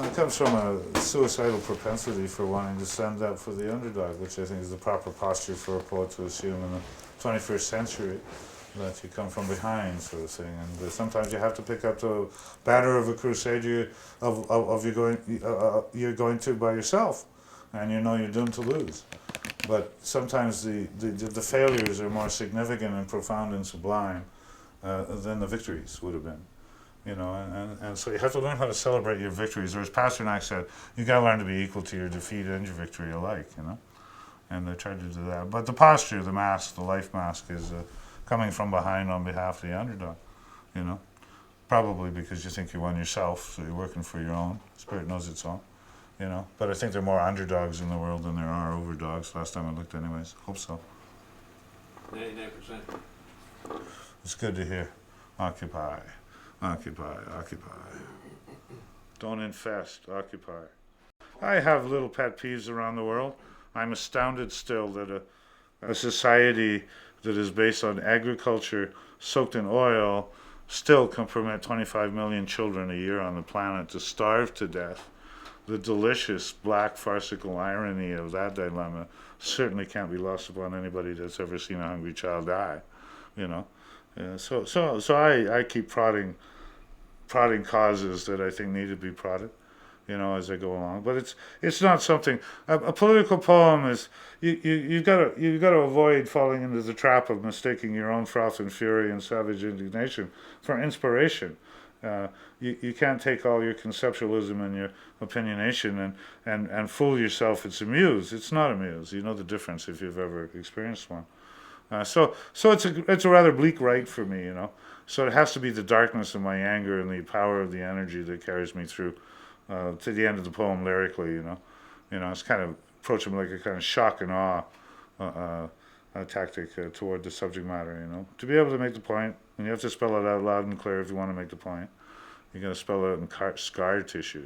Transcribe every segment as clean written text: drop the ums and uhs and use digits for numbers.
It comes from a suicidal propensity for wanting to stand up for the underdog, which I think is the proper posture for a poet to assume in the 21st century. That you come from behind, sort of thing, and sometimes you have to pick up the banner of a crusade you're going to by yourself, and you know you're doomed to lose. But sometimes the failures are more significant and profound and sublime than the victories would have been. And so you have to learn how to celebrate your victories. Or as Pasternak said, you got to learn to be equal to your defeat and your victory alike. And they tried to do that. But the posture, the mask, the life mask, is coming from behind on behalf of the underdog. You know, probably because you think you won yourself, so you're working for your own. Spirit knows its own. But I think there are more underdogs in the world than there are overdogs. Last time I looked, anyways. Hope so. 99%. It's good to hear. Occupy. Occupy, occupy. Don't infest, occupy. I have little pet peeves around the world. I'm astounded still that a society that is based on agriculture soaked in oil still can permit 25 million children a year on the planet to starve to death. The delicious black farcical irony of that dilemma certainly can't be lost upon anybody that's ever seen a hungry child die. So I keep prodding causes that I think need to be prodded, as I go along. But it's not something. A political poem is you've got to avoid falling into the trap of mistaking your own froth and fury and savage indignation for inspiration. You can't take all your conceptualism and your opinionation and fool yourself. It's a muse. It's not a muse. You know the difference if you've ever experienced one. So it's a rather bleak right for me, So it has to be the darkness of my anger and the power of the energy that carries me through to the end of the poem lyrically, It's kind of approaching like a kind of shock and awe tactic toward the subject matter, To be able to make the point, and you have to spell it out loud and clear if you want to make the point. You're going to spell it out in scar tissue,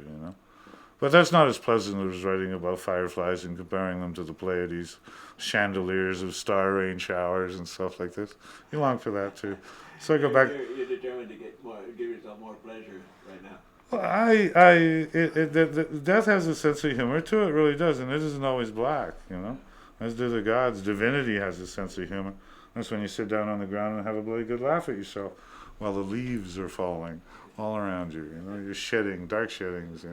But that's not as pleasant as writing about fireflies and comparing them to the Pleiades, chandeliers of star rain showers and stuff like this. You long for that too. So I go back. You're determined to give yourself more pleasure right now. Well, death has a sense of humor to it, really does, and it isn't always black, As do the gods. Divinity has a sense of humor. That's when you sit down on the ground and have a bloody good laugh at yourself while the leaves are falling all around you. You're shedding, dark sheddings,